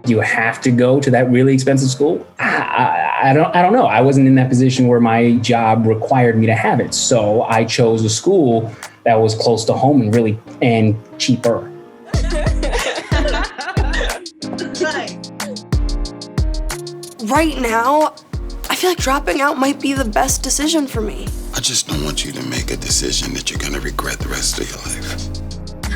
you have to go to that really expensive school? I don't know. I wasn't in that position where my job required me to have it. So I chose a school that was close to home and cheaper. Right now, I feel like dropping out might be the best decision for me. I just don't want you to make a decision that you're gonna regret the rest of your life.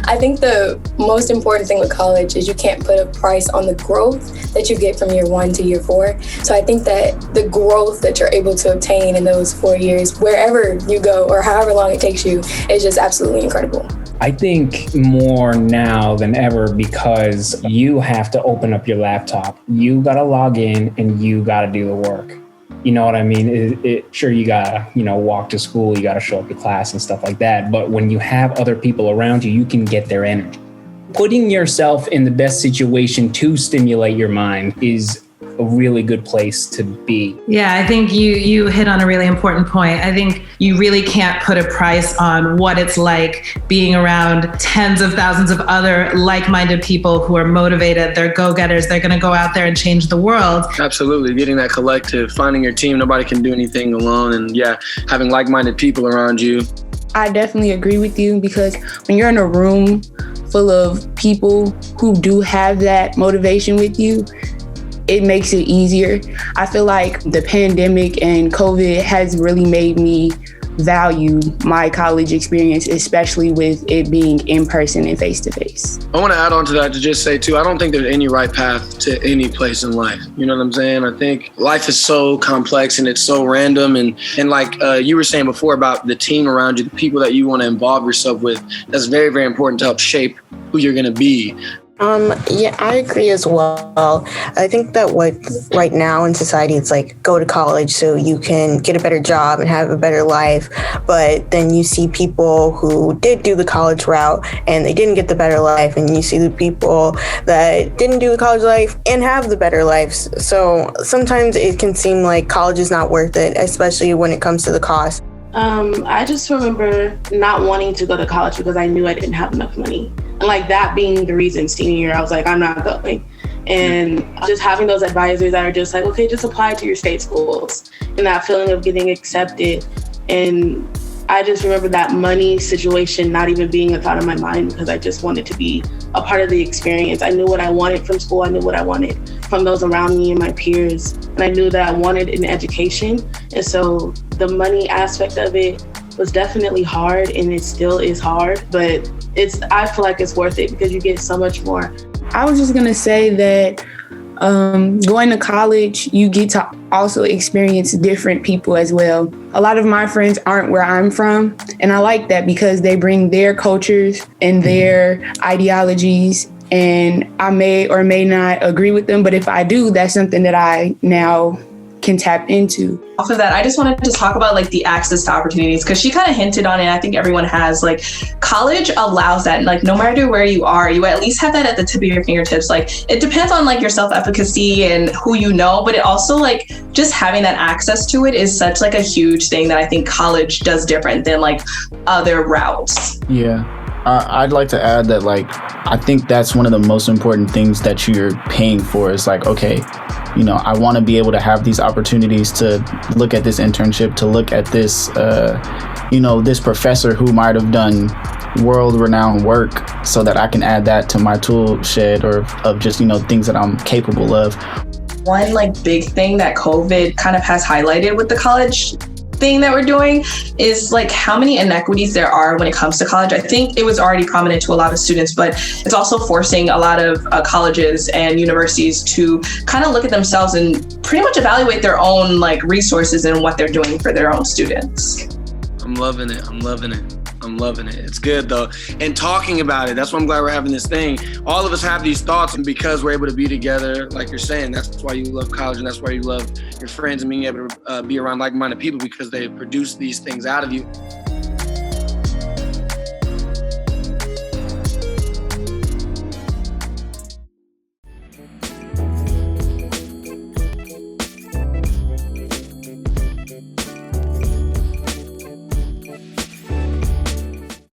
I think the most important thing with college is you can't put a price on the growth that you get from year 1 to year 4. So I think that the growth that you're able to obtain in those 4 years, wherever you go or however long it takes you, is just absolutely incredible. I think more now than ever because you have to open up your laptop. You got to log in and you got to do the work. You know what I mean? Sure, you got to, walk to school, you got to show up to class and stuff like that. But when you have other people around you, you can get their energy. Putting yourself in the best situation to stimulate your mind is a really good place to be. Yeah, I think you hit on a really important point. I think you really can't put a price on what it's like being around tens of thousands of other like-minded people who are motivated. They're go-getters. They're going to go out there and change the world. Absolutely. Getting that collective, finding your team. Nobody can do anything alone. And having like-minded people around you. I definitely agree with you because when you're in a room full of people who do have that motivation with you, it makes it easier. I feel like the pandemic and COVID has really made me value my college experience, especially with it being in person and face to face. I want to add on to that to just say too, I don't think there's any right path to any place in life. You know what I'm saying? I think life is so complex and it's so random. And like you were saying before about the team around you, the people that you want to involve yourself with, that's very, very important to help shape who you're going to be. Yeah, I agree as well. I think that right now in society, it's like go to college so you can get a better job and have a better life. But then you see people who did do the college route and they didn't get the better life. And you see the people that didn't do the college life and have the better lives. So sometimes it can seem like college is not worth it, especially when it comes to the cost. I just remember not wanting to go to college because I knew I didn't have enough money. And like that being the reason senior year, I was like, I'm not going. And just having those advisors that are just like, okay, just apply to your state schools. And that feeling of getting accepted. And I just remember that money situation not even being a thought in my mind because I just wanted to be a part of the experience. I knew what I wanted from school. I knew what I wanted from those around me and my peers. And I knew that I wanted an education. And so the money aspect of it was definitely hard and it still is hard, but I feel like it's worth it because you get so much more. I was just gonna say that going to college, you get to also experience different people as well. A lot of my friends aren't where I'm from, and I like that because they bring their cultures and their ideologies, and I may or may not agree with them, but if I do, that's something that I now can tap into. Off of that, I just wanted to talk about like the access to opportunities because she kind of hinted on it. I think everyone has like college allows that. Like no matter where you are, you at least have that at the tip of your fingertips. Like it depends on like your self-efficacy and who you know, but it also like just having that access to it is such like a huge thing that I think college does different than like other routes. Yeah. I'd like to add that, like, I think that's one of the most important things that you're paying for is like, okay, I want to be able to have these opportunities to look at this internship, to look at this, this professor who might have done world-renowned work so that I can add that to my tool shed or of just, things that I'm capable of. One like big thing that COVID kind of has highlighted with the college thing that we're doing is like how many inequities there are when it comes to college. I think it was already prominent to a lot of students, but it's also forcing a lot of colleges and universities to kind of look at themselves and pretty much evaluate their own like resources and what they're doing for their own students. I'm loving it. It's good though. And talking about it, that's why I'm glad we're having this thing. All of us have these thoughts, and because we're able to be together, like you're saying, that's why you love college and that's why you love your friends and being able to be around like-minded people because they produce these things out of you.